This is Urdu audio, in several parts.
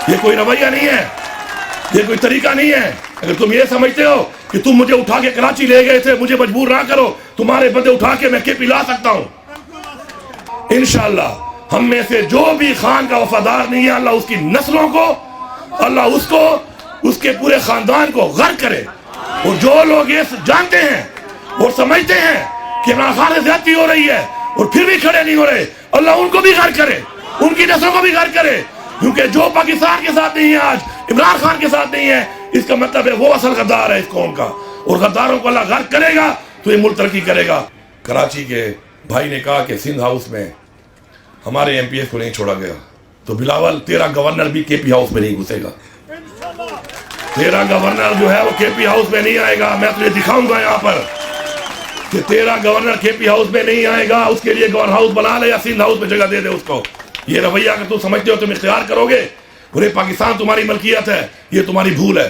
یہ کوئی رویہ نہیں ہے، یہ کوئی طریقہ نہیں ہے۔ اگر تم یہ سمجھتے ہو کہ تم مجھے اٹھا کے کراچی لے گئے تھے، مجھے مجبور نہ کرو، تمہارے بندے اٹھا کے میں KP لا سکتا ہوں انشاءاللہ۔ ہم میں سے جو بھی خان کا وفادار نہیں ہے، اللہ اس کی نسلوں کو، اللہ اس کو، اس کے پورے خاندان کو غرق کرے۔ اور جو لوگ یہ جانتے ہیں اور سمجھتے ہیں کہ عمران خان سے زیادتی ہو رہی ہے اور پھر بھی کھڑے نہیں ہو رہے، اللہ ان کو بھی غرق کرے، ان کی نسلوں کو بھی غرق کرے۔ کیونکہ جو پاکستان کے ساتھ نہیں ہے آج، عمران خان کے ساتھ نہیں ہے، اس کا مطلب ہے وہ اصل غدار ہے اس قوم کا، اور غداروں کو اللہ غرق کرے گا تو یہ ملک ترقی کرے گا۔ کراچی کے بھائی نے کہا کہ سندھ ہاؤس میں ہمارے MPs کو نہیں چھوڑا گیا، تو بلاول تیرا گورنر بھی KP ہاؤس میں نہیں گھسے گا، تیرا گورنر جو ہے وہ KP ہاؤس میں نہیں آئے گا۔ میں تجھے دکھاؤں گا یہاں پر کہ تیرا گورنر KP ہاؤس میں نہیں آئے گا، اس کے لیے گورنر ہاؤس بنا لے یا سندھ ہاؤس میں جگہ دے دے اس کو۔ یہ رویہ اگر تم سمجھتے ہو تم اختیار کرو گے، پورے پاکستان تمہاری ملکیت ہے، یہ تمہاری بھول ہے،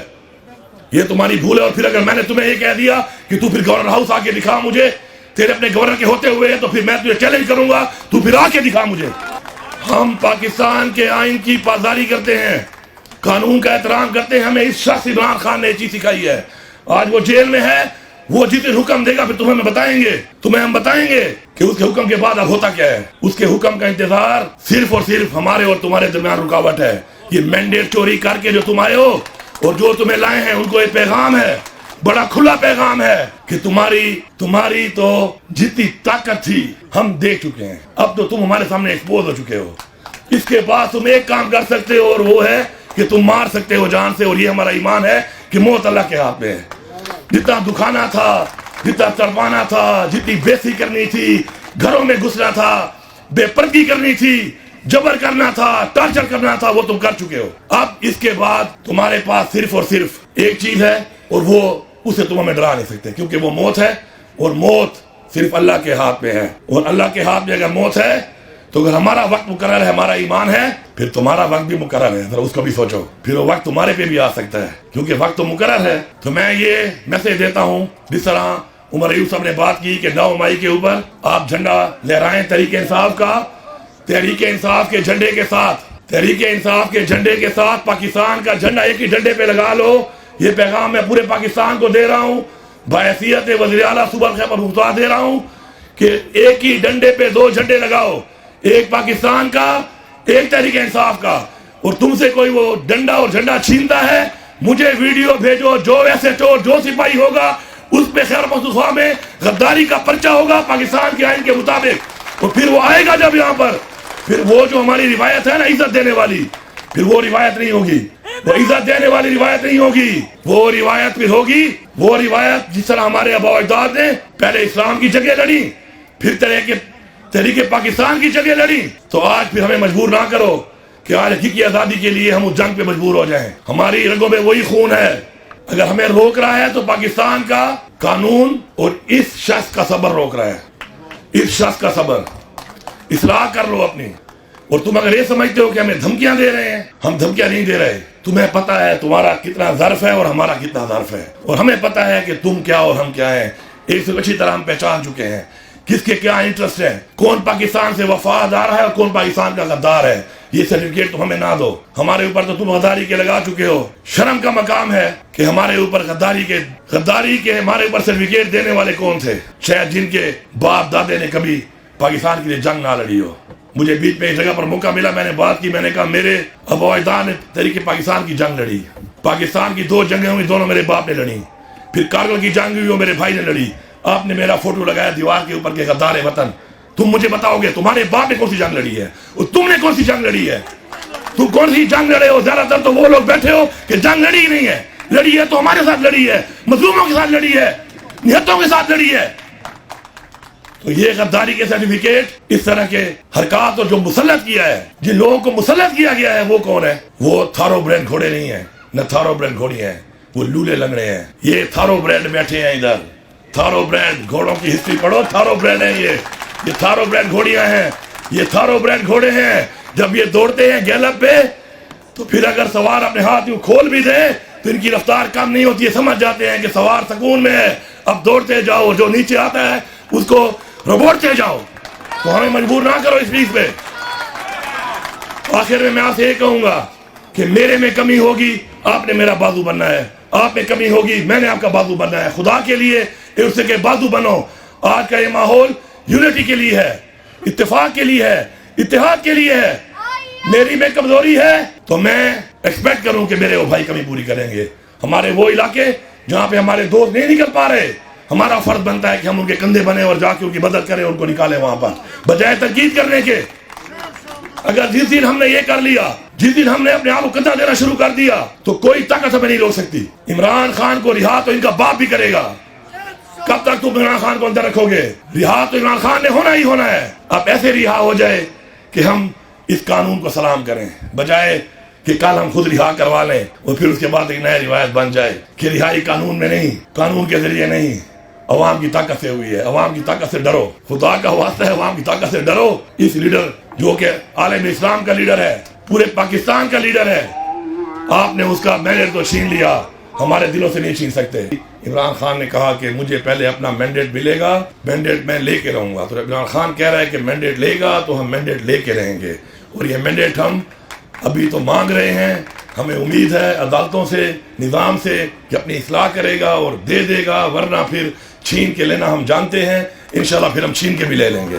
یہ تمہاری بھول ہے۔ اور پھر اگر میں نے تمہیں یہ کہہ دیا کہ تو پھر گورنر ہاؤس آ کے دکھا مجھے، تیرے اپنے گورنر کے ہوتے ہوئے، تو پھر میں تجھے چیلنج کروں گا، تو پھر آ کے دکھا مجھے۔ ہم پاکستان کے آئین کی پاسداری کرتے ہیں، قانون کا احترام کرتے ہیں، ہمیں اس شخص عمران خان نے یہ چیز سکھائی ہے۔ آج وہ جیل میں ہے، وہ جتنے حکم دے گا پھر تمہیں ہم بتائیں گے کہ اس کے حکم کے بعد اب ہوتا کیا ہے۔ اس کے حکم کا انتظار صرف اور صرف ہمارے اور تمہارے درمیان رکاوٹ ہے۔ یہ مینڈیٹ چوری کر کے جو تم آئے ہو اور جو تمہیں لائے ہیں، ان کو ایک پیغام ہے، بڑا کھلا پیغام ہے کہ تمہاری تو جتنی طاقت تھی ہم دیکھ چکے ہیں، اب تو تم ہمارے سامنے ایکسپوز ہو چکے ہو۔ اس کے بعد تم ایک کام کر سکتے ہو، اور وہ ہے کہ تم مار سکتے ہو جان سے، اور یہ ہمارا ایمان ہے کہ موت اللہ کے ہاتھ میں ہے۔ جتنا دکھانا تھا، جتنا تڑپانا تھا، جتنی بےعزتی کرنی تھی، گھروں میں گھسنا تھا، بے پردگی کرنی تھی، جبر کرنا تھا، ٹارچر کرنا تھا، وہ تم کر چکے ہو۔ اب اس کے بعد تمہارے پاس صرف اور صرف ایک چیز ہے، اور وہ اسے تم ہمیں ڈرا نہیں سکتے، کیونکہ وہ موت ہے، اور موت صرف اللہ کے ہاتھ میں ہے۔ اور اللہ کے ہاتھ میں اگر موت ہے تو اگر ہمارا وقت مقرر ہے، ہمارا ایمان ہے، پھر تمہارا وقت بھی مقرر ہے۔ ذرا اس کو بھی سوچو، پھر وہ وقت تمہارے پہ بھی آ سکتا ہے، کیونکہ وقت تو مقرر ہے۔ تو میں یہ میسج دیتا ہوں، جس طرح عمر ایوب صاحب نے بات کی کہ 9 مئی کے اوپر آپ جھنڈا لہرائیں تحریک انصاف کا، تحریک انصاف کے جھنڈے کے ساتھ، تحریک انصاف کے جھنڈے کے ساتھ پاکستان کا جھنڈا ایک ہی جھنڈے پہ لگا لو۔ یہ پیغام میں پورے پاکستان کو دے رہا ہوں، بحیثیت وزیر اعلیٰ صوبہ خیبر پختونخوا دے رہا ہوں کہ ایک ہی ڈنڈے پہ 2 جھنڈے لگاؤ، ایک پاکستان کا، ایک تحریک انصاف کا۔ اور تم سے کوئی وہ ڈنڈا اور جھنڈا چھینتا ہے، مجھے ویڈیو بھیجو، جو SHO جو سپاہی ہوگا اس پہ خیبر پختونخوا میں غداری کا پرچہ ہوگا پاکستان کے آئین کے مطابق۔ اور پھر وہ آئے گا جب یہاں پر، پھر وہ جو ہماری روایت ہے نا عزت دینے والی، پھر وہ روایت نہیں ہوگی، وہ عزت دینے والی روایت نہیں ہوگی، وہ روایت پھر ہوگی وہ روایت جس طرح ہمارے آباء و اجداد نے پہلے اسلام کی جگہ لڑی، پھر تحریک پاکستان کی جگہ لڑی۔ تو آج پھر ہمیں مجبور نہ کرو کہ آج حقیقی آزادی کے لیے ہم اس جنگ پہ مجبور ہو جائیں۔ ہماری رگوں میں وہی خون ہے، اگر ہمیں روک رہا ہے تو پاکستان کا قانون اور اس شخص کا صبر روک رہا ہے، اس شخص کا صبر۔ اصلاح کر لو اپنی۔ اور تم اگر یہ سمجھتے ہو کہ ہمیں دھمکیاں دے رہے ہیں، ہم دھمکیاں نہیں دے رہے۔ تمہیں پتہ ہے تمہارا کتنا ظرف ہے اور ہمارا کتنا ظرف ہے، اور ہمیں پتہ ہے کہ تم کیا اور ہم کیا ہیں۔ ایک سے اچھی طرح ہم پہچان چکے ہیں کس کے کیا انٹرسٹ ہے، کون پاکستان سے وفادار ہے اور کون پاکستان کا غدار ہے۔ یہ سرٹیفکیٹ تم ہمیں نہ دو، ہمارے اوپر تو تم غداری کے لگا چکے ہو۔ شرم کا مقام ہے کہ ہمارے اوپر غداری کے ہمارے اوپر سرٹیفکیٹ دینے والے کون تھے، شاید جن کے باپ دادے نے کبھی پاکستان کے لیے جنگ نہ لڑی ہو۔ مجھے بیچ میں ایک جگہ پر موقع ملا، میں نے بات کی، میں نے کہا میرے آباء و اجداد نے تحریک پاکستان کی جنگ لڑی، پاکستان کی 2 جنگیں ہوئی، دونوں میرے باپ نے لڑی، پھر کارگل کی جنگ ہوئی، وہ میرے بھائی نے لڑی۔ آپ نے میرا فوٹو لگایا دیوار کے اوپر کہ غدار وطن۔ تم مجھے بتاؤ گے تمہارے باپ نے کون سی جنگ لڑی ہے اور تم نے کون سی جنگ لڑی ہے؟ تم کون سی جنگ لڑے ہو؟ زیادہ تر تو وہ لوگ بیٹھے ہو کہ جنگ لڑی ہی نہیں ہے، لڑی ہے تو ہمارے ساتھ لڑی ہے، مظلوموں کے ساتھ لڑی ہے، نہتوں کے ساتھ لڑی ہے۔ تو یہ غداری کے سرٹیفکیٹ، اس طرح کے حرکات اور جو مسلط کیا ہے، جن لوگوں کو مسلط کیا گیا ہے، وہ کون ہے؟ وہ تھارو برینڈ گھوڑے نہیں ہیں، نہ تھارو برینڈ گھوڑی ہیں، وہ لولے لنگڑے ہیں۔ یہ تھارو برینڈ بیٹھے ہیں ادھر، تھارو برینڈ گھوڑوں کی ہسٹری پڑھو، تھارو برینڈ ہیں یہ تھارو برینڈ گھوڑیاں ہیں، یہ تھارو برینڈ گھوڑے ہیں۔ جب یہ دوڑتے ہیں گیلپ پہ تو پھر اگر سوار اپنے ہاتھ یوں کھول بھی دے تو ان کی رفتار کم نہیں ہوتی ہے، سمجھ جاتے ہیں کہ سوار سکون میں ہے، اب دوڑتے جاؤ، جو نیچے آتا ہے اس کو روڑتے جاؤ۔ تو ہمیں مجبور نہ کرو اس چیز پہ۔ آخر میں آپ سے یہ کہوں گا کہ میرے میں کمی ہوگی آپ نے میرا بازو بننا ہے, آپ میں کمی ہوگی میں نے آپ کا بازو بننا ہے. خدا کے لیے اس کے بازو بنو. آج کا یہ ماحول یونٹی کے لیے ہے, اتفاق کے لیے ہے, اتحاد کے لیے ہے. میری میں کمزوری ہے تو میں ایکسپیکٹ کروں کہ میرے وہ بھائی کمی پوری کریں گے. ہمارے وہ علاقے جہاں پہ ہمارے دوست نہیں نکل پا رہے, ہمارا فرض بنتا ہے کہ ہم ان کے کندھے بنے اور جا کے ان کی مدد کریں, ان کو نکالیں وہاں پر, بجائے تنقید کرنے کے. اگر جس دن ہم نے یہ کر لیا, جس دن ہم نے اپنے آپ کو کندھا دینا شروع کر دیا, تو کوئی طاقت ہمیں نہیں روک سکتی. عمران خان کو رہا تو ان کا باپ بھی کرے گا. کب تک تم عمران خان کو اندر رکھو گے؟ رہا تو عمران خان نے ہونا ہی ہونا ہے. اب ایسے رہا ہو جائے کہ ہم اس قانون کو سلام کریں, بجائے کہ کل ہم خود رہا کروا لیں اور پھر اس کے بعد ایک نیا روایت بن جائے کہ رہائی قانون میں نہیں, قانون کے ذریعے نہیں, عوام کی طاقت سے ہوئی ہے. عوام کی طاقت سے ڈرو, خدا کا واسطہ ہے, عوام کی طاقت سے ڈرو. اس لیڈر جو کہ عالم اسلام کا لیڈر ہے, پورے پاکستان کا لیڈر ہے, آپ نے اس کا مینڈیٹ تو چھین لیا, ہمارے دلوں سے نہیں چھین سکتے. عمران خان نے کہا کہ مجھے پہلے اپنا مینڈیٹ ملے گا, مینڈیٹ میں لے کے رہوں گا. تو عمران خان کہہ رہا ہے کہ مینڈیٹ لے گا تو ہم مینڈیٹ لے کے رہیں گے, اور یہ مینڈیٹ ہم ابھی تو مانگ رہے ہیں. ہمیں امید ہے عدالتوں سے, نظام سے, کہ اپنی اصلاح کرے گا اور دے دے گا, ورنہ پھر چھین کے لینا ہم جانتے ہیں. انشاءاللہ پھر ہم چھین کے بھی لے لیں گے.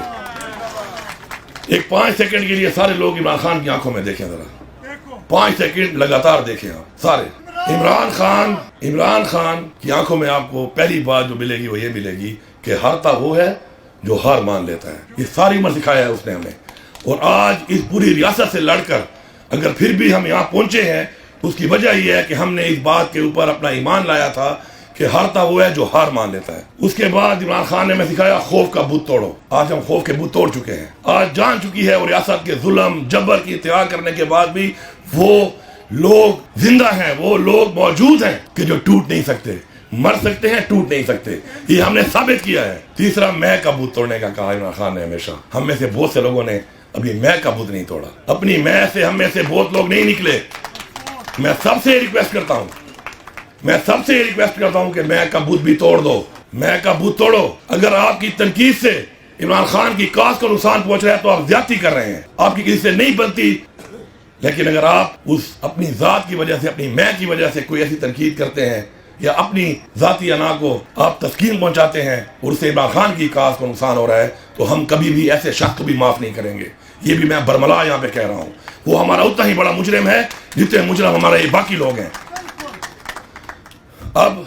ایک 5 سیکنڈ کے لیے سارے لوگ عمران خان کی آنکھوں میں دیکھیں, ذرا 5 سیکنڈ لگاتار دیکھیں آپ سارے. عمران خان کی آنکھوں میں آپ کو پہلی بات جو ملے گی وہ یہ ملے گی کہ ہارتا وہ ہے جو ہار مان لیتا ہے. یہ ساری عمر سکھایا ہے اس نے ہمیں, اور آج اس پوری ریاست سے لڑ کر اگر پھر بھی ہم یہاں پہنچے ہیں, اس کی وجہ یہ ہے کہ ہم نے اس بات کے اوپر اپنا ایمان لایا تھا کہ ہارتا وہ ہے جو ہار مان لیتا ہے. اس کے بعد عمران خان نے ہمیں سکھایا خوف کا بت توڑو. آج ہم خوف کے بت توڑ چکے ہیں. آج جان چکی ہے اور ریاست کے ظلم جبر کی انتہا کرنے کے بعد بھی وہ لوگ زندہ ہیں, وہ لوگ موجود ہیں کہ جو ٹوٹ نہیں سکتے. مر سکتے ہیں, ٹوٹ نہیں سکتے. یہ ہم نے ثابت کیا ہے. تیسرا, میں کا بت توڑنے کا کہا عمران خان نے ہمیشہ. ہم میں سے بہت سے لوگوں نے ابھی میں کا بت نہیں توڑا. اپنی میں سے ہم میں سے بہت لوگ نہیں نکلے. میں سب سے ریکویسٹ کرتا ہوں کہ میں کا بت بھی توڑ دو. میں کا بت توڑو. اگر آپ کی تنقید سے عمران خان کی کاز کو نقصان پہنچ رہا ہے تو آپ زیادتی کر رہے ہیں, آپ کی کسی سے نہیں بنتی. لیکن اگر آپ اس اپنی ذات کی وجہ سے, اپنی میں کی وجہ سے کوئی ایسی تنقید کرتے ہیں یا اپنی ذاتی انا کو آپ تسکین پہنچاتے ہیں اور اس سے عمران خان کی کاز کو نقصان ہو رہا ہے, تو ہم کبھی بھی ایسے شخص کو بھی معاف نہیں کریں گے. یہ بھی میں برملا یہاں پہ کہہ رہا ہوں. وہ ہمارا اتنا ہی بڑا مجرم ہے جتنے مجرم ہمارے باقی لوگ ہیں. اب